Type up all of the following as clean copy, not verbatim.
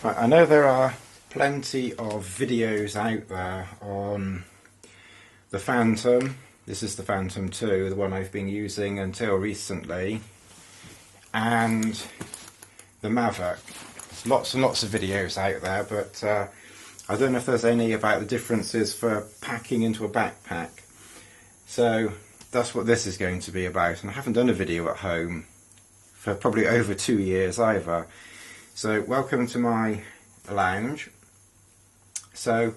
Right, I know there are plenty of videos out there on the Phantom. This is the Phantom 2, the one I've been using until recently, and the Mavic. There's lots and lots of videos out there, but I don't know if there's any about the differences for packing into a backpack. So that's what this is going to be about, and I haven't done a video at home for probably over 2 years either. So welcome to my lounge. So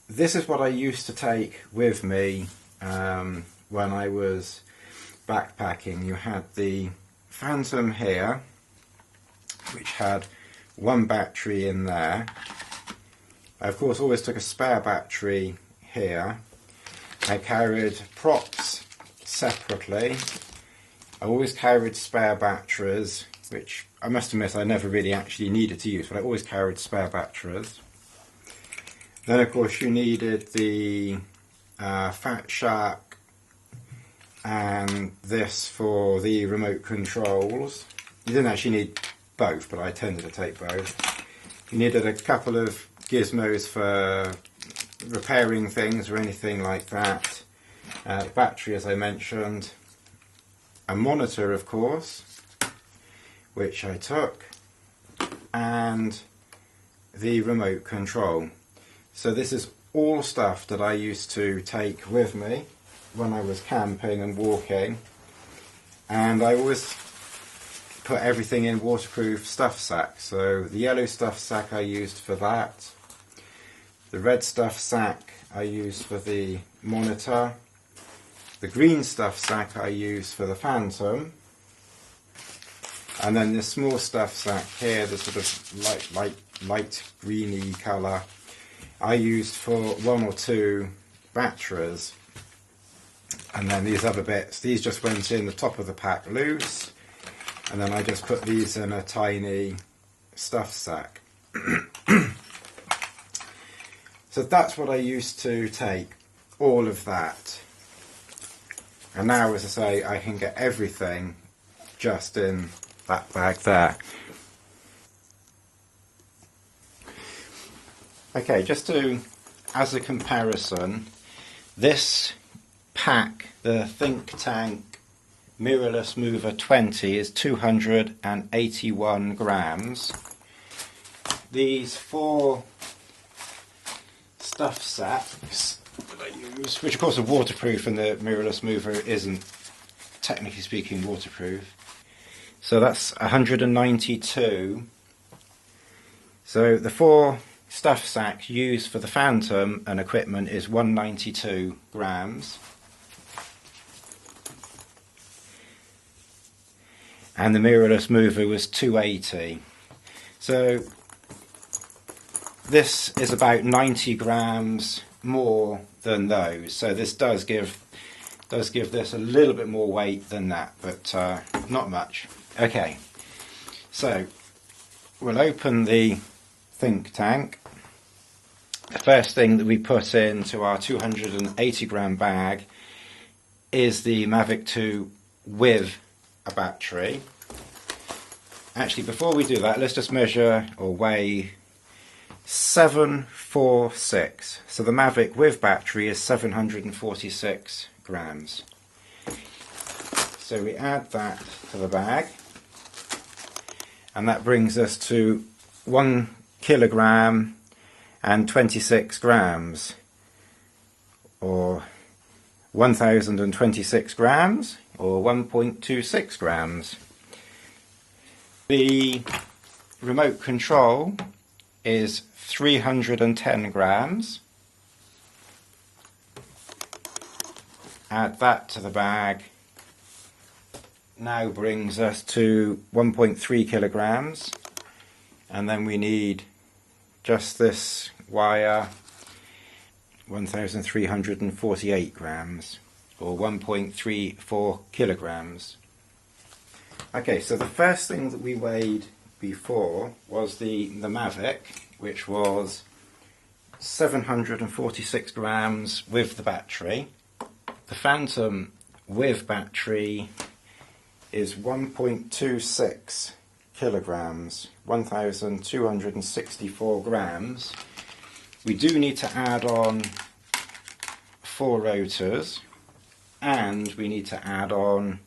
this is what I used to take with me when I was backpacking. You had the Phantom here, which had one battery in there. I of course always took a spare battery here. I carried props separately. I always carried spare batteries, which I must admit I never really actually needed to use, but I always carried spare batteries. Then of course you needed the Fat Shark and this for the remote controls. You didn't actually need both, but I tended to take both. You needed a couple of gizmos for repairing things or anything like that. Battery, as I mentioned. A monitor, of course, which I took, and the remote control. So this is all stuff that I used to take with me when I was camping and walking, and I always put everything in waterproof stuff sacks. So the yellow stuff sack I used for that, the red stuff sack I used for the monitor, the green stuff sack I used for the Phantom, and then this small stuff sack here, the sort of light greeny colour, I used for one or two batteries. And then these other bits, these just went in the top of the pack loose, and then I just put these in a tiny stuff sack. So that's what I used to take, all of that. And now, as I say, I can get everything just in that bag there. Okay, just to, as a comparison, this pack, the Think Tank Mirrorless Mover 20, is 281 grams. These 4 stuff sacks that I use, which of course are waterproof, and the mirrorless mover isn't, technically speaking, waterproof. So that's 192. So the 4 stuff sacks used for the Phantom and equipment is 192 grams. And the mirrorless mover was 280. So this is about 90 grams more than those. So this does give this a little bit more weight than that, but not much. Okay, so we'll open the Think Tank. The first thing that we put into our 280 gram bag is the Mavic 2 with a battery. Actually, before we do that, let's just measure or weigh 746. So the Mavic with battery is 746 grams. So we add that to the bag, and that brings us to 1 kilogram and 26 grams, or 1026 grams, or 1.26 grams. The remote control is 310 grams. Add that to the bag. Now brings us to 1.3 kilograms. And then we need just this wire, 1,348 grams, or 1.34 kilograms. Okay, so the first thing that we weighed before was the Mavic, which was 746 grams with the battery. The Phantom with battery is 1.26 kilograms, 1,264 grams. We do need to add on 4 rotors, and we need to add on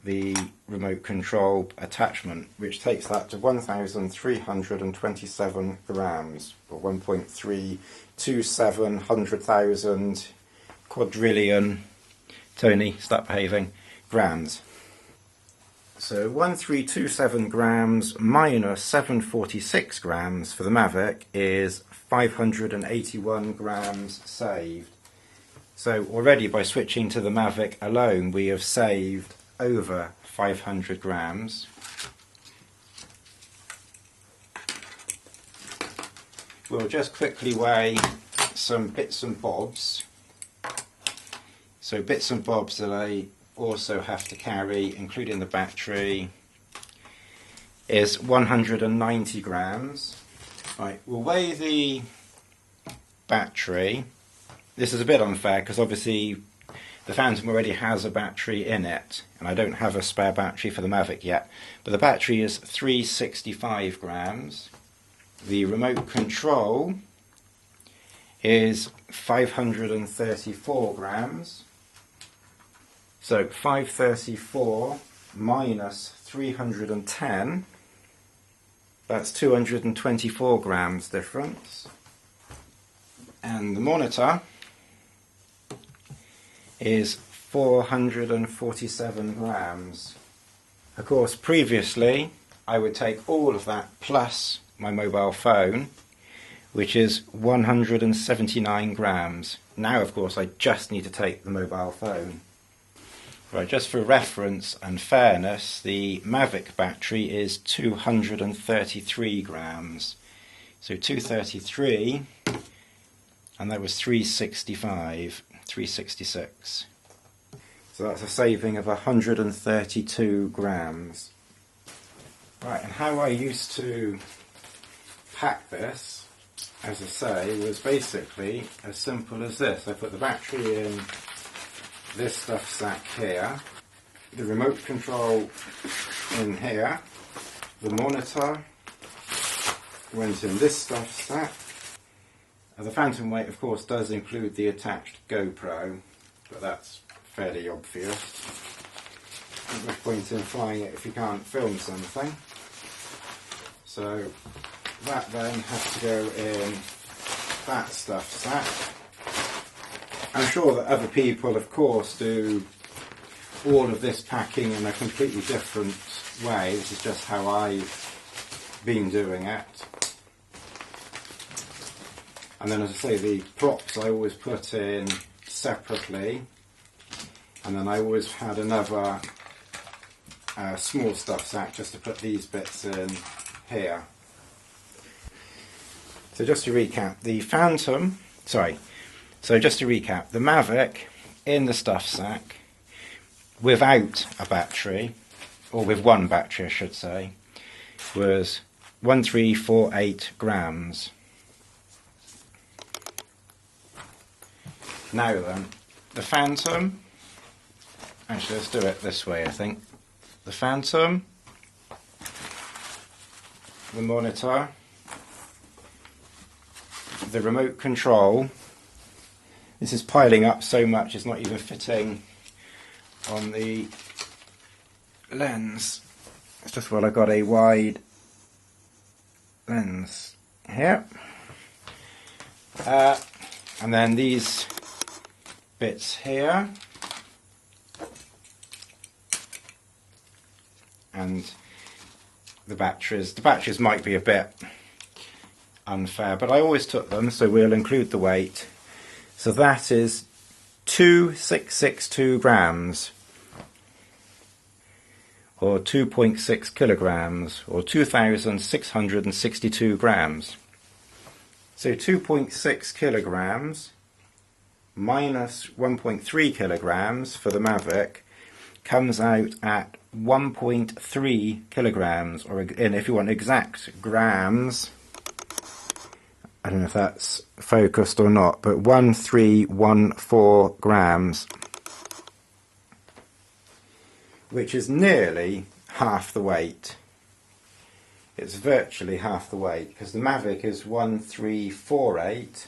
the remote control attachment, which takes that to 1,327 grams, or 1.327 100,000 quadrillion, Tony, stop behaving, grams. So 1327 grams minus 746 grams for the Mavic is 581 grams saved. So already by switching to the Mavic alone, we have saved over 500 grams. We'll just quickly weigh some bits and bobs. So bits and bobs that I also have to carry, including the battery, is 190 grams. Right, we'll weigh the battery. This is a bit unfair because obviously the Phantom already has a battery in it, and I don't have a spare battery for the Mavic yet. But the battery is 365 grams. The remote control is 534 grams. So 534 minus 310, that's 224 grams difference. And the monitor is 447 grams. Of course, previously I would take all of that plus my mobile phone, which is 179 grams. Now, of course, I just need to take the mobile phone. Right, just for reference and fairness, the Mavic battery is 233 grams. So 233, and that was 365, 366. So that's a saving of 132 grams. Right, and how I used to pack this, as I say, was basically as simple as this. I put the battery in this stuff sack here, the remote control in here, the monitor went in this stuff sack. The Phantom weight, of course, does include the attached GoPro, but that's fairly obvious. There's no point in flying it if you can't film something. So that then has to go in that stuff sack. I'm sure that other people, of course, do all of this packing in a completely different way. This is just how I've been doing it. And then, as I say, the props I always put in separately. And then I always had another small stuff sack just to put these bits in here. So just to recap, the Phantom, so just to recap, the Mavic in the stuff sack, without a battery, or with one battery I should say, was 1348 grams. Now then, the Phantom, actually let's do it this way I think. The Phantom, the monitor, the remote control. This is piling up so much it's not even fitting on the lens. It's just well, I got a wide lens here. And then these bits here. And the batteries. The batteries might be a bit unfair, but I always took them, so we'll include the weight. So that is 2662 grams, or 2.6 kilograms, or 2,662 grams. So 2.6 kilograms minus 1.3 kilograms for the Mavic comes out at 1.3 kilograms, or if you want exact grams, I don't know if that's focused or not, but 1314 grams, which is nearly half the weight. it's virtually half the weight, because the Mavic is 1348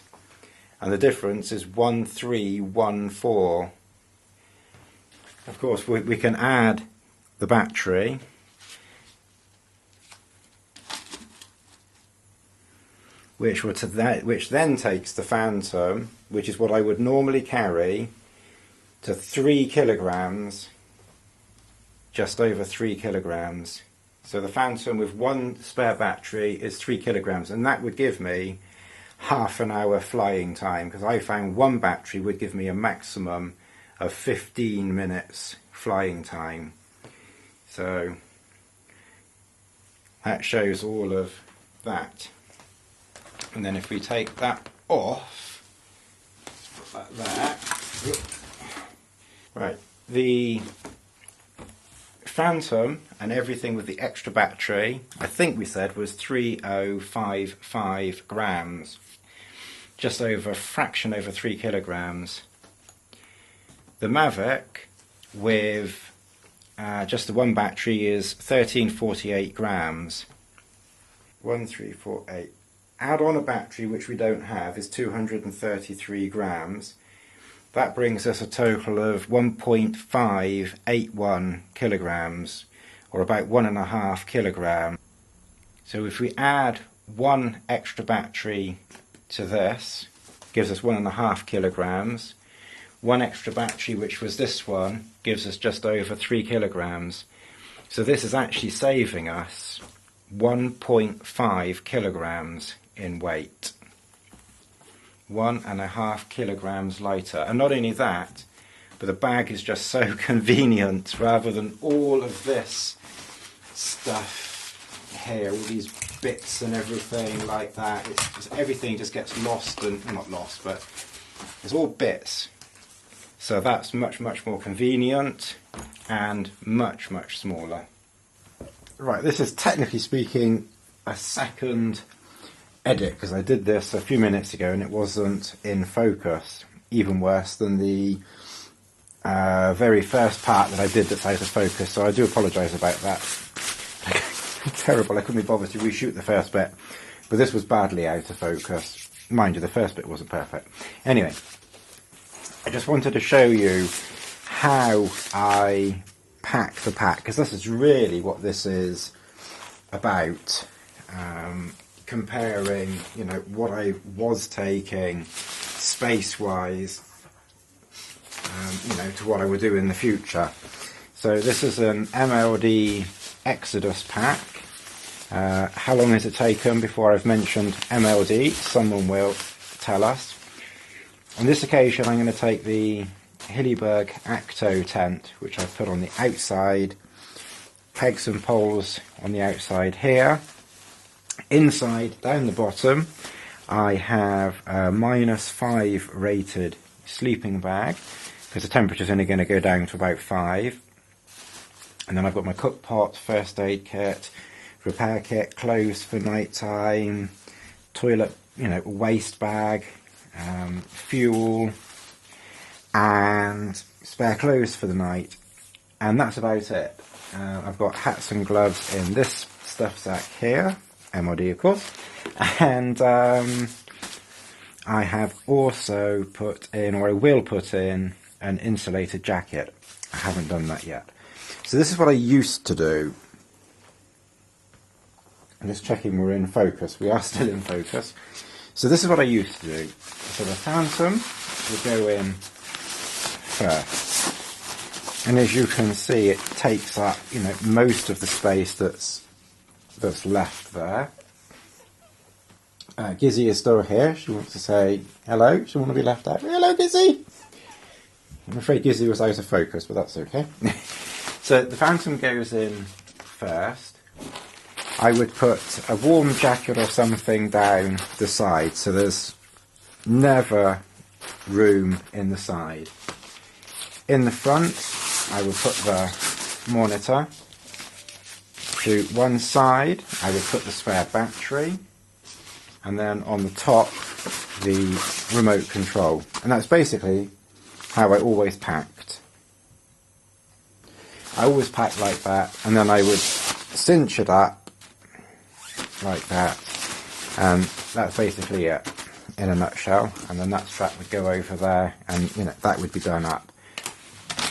and the difference is 1314. Of course we can add the battery, which then takes the Phantom, which is what I would normally carry, to 3 kilograms, just over 3 kilograms. So the Phantom with one spare battery is 3 kilograms, and that would give me half an hour flying time, because I found one battery would give me a maximum of 15 minutes flying time. So that shows all of that. And then if we take that off, let's put that there. Right, the Phantom and everything with the extra battery, I think we said was 3055 grams, just over a fraction over 3 kilograms. The Mavic with just the one battery is 1348 grams. 1348. Add on a battery, which we don't have, is 233 grams. That brings us a total of 1.581 kilograms, or about 1.5 kilograms. So if we add one extra battery to this, gives us 1.5 kilograms. One extra battery, which was this one, gives us just over 3 kilograms. So this is actually saving us 1.5 kilograms in weight. 1.5 kilograms lighter. And not only that, but the bag is just so convenient, rather than all of this stuff here, all these bits and everything like that. It's just, everything just gets lost, and not lost, but it's all bits. So that's much more convenient and much smaller. Right, this is technically speaking a second edit, because I did this a few minutes ago and it wasn't in focus. Even worse than the very first part that I did that's out of focus, so I do apologise about that. Terrible, I couldn't be bothered to reshoot the first bit, but this was badly out of focus. Mind you, the first bit wasn't perfect. Anyway, I just wanted to show you how I pack the pack, because this is really what this is about. Comparing, you know, what I was taking space-wise, you know, to what I would do in the future. So this is an MLD Exodus pack. How long has it taken before I've mentioned MLD? Someone will tell us. On this occasion I'm going to take the Hilleberg Acto tent, which I've put on the outside, pegs and poles on the outside here. Inside, down the bottom, I have a -5 rated sleeping bag, because the temperature's only going to go down to about 5. And then I've got my cook pot, first aid kit, repair kit, clothes for night time, toilet, you know, waste bag, fuel, and spare clothes for the night. And that's about it. I've got hats and gloves in this stuff sack here, MOD of course, and I have also put in, or I will put in, an insulated jacket. I haven't done that yet. So this is what I used to do. I'm just checking we're in focus. We are still in focus. So this is what I used to do. So the Phantom will go in first, and as you can see, it takes up, you know, most of the space that's left there. Gizzy is still here. She wants to say hello. She wants to be left out. Hello, Gizzy. I'm afraid Gizzy was out of focus, but that's okay. So the Phantom goes in first. I would put a warm jacket or something down the side, so there's never room in the side. In the front, I will put the monitor. To one side, I would put the spare battery, and then on the top, the remote control. And that's basically how I always packed. I always packed like that, and then I would cinch it up like that, and that's basically it in a nutshell. And the nut strap would go over there, and you know, that would be done up.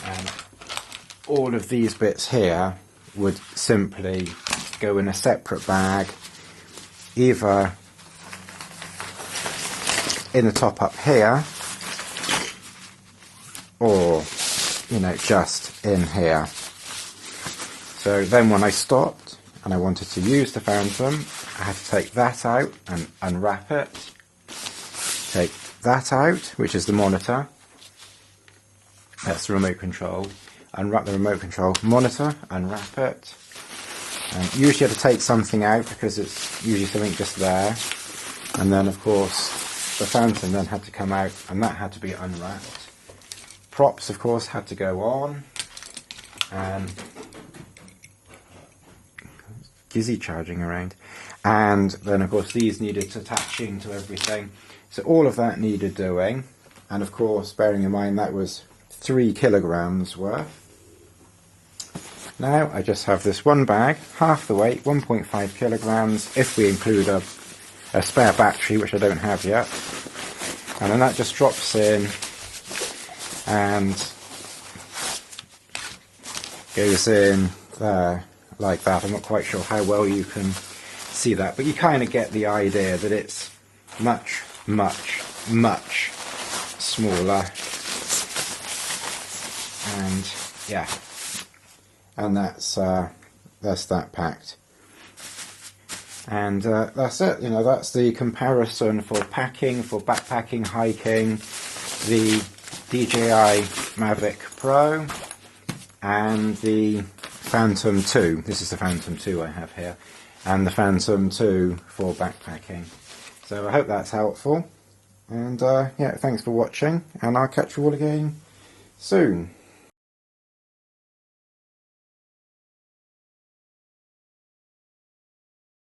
And all of these bits here would simply go in a separate bag, either in the top up here, or you know, just in here. So then when I stopped and I wanted to use the Phantom, I had to take that out and unwrap it, take that out, which is the monitor, that's the remote control, unwrap the remote control monitor, unwrap it, and usually you have to take something out because it's usually something just there, and then of course the Phantom then had to come out and that had to be unwrapped. Props of course had to go on, and Gizzy charging around, and then of course these needed attaching to everything, so all of that needed doing, and of course bearing in mind that was 3 kilograms worth. Now I just have this one bag, half the weight, 1.5 kilograms, if we include a spare battery, which I don't have yet, and then that just drops in and goes in there like that. I'm not quite sure how well you can see that, but you kind of get the idea that it's much, much, much smaller. And yeah, and that's that packed. And that's it, you know, that's the comparison for packing, for backpacking, hiking, the DJI Mavic Pro and the Phantom 2. This is the Phantom 2 I have here, and the Phantom 2 for backpacking. So I hope that's helpful, and yeah, thanks for watching, and I'll catch you all again soon.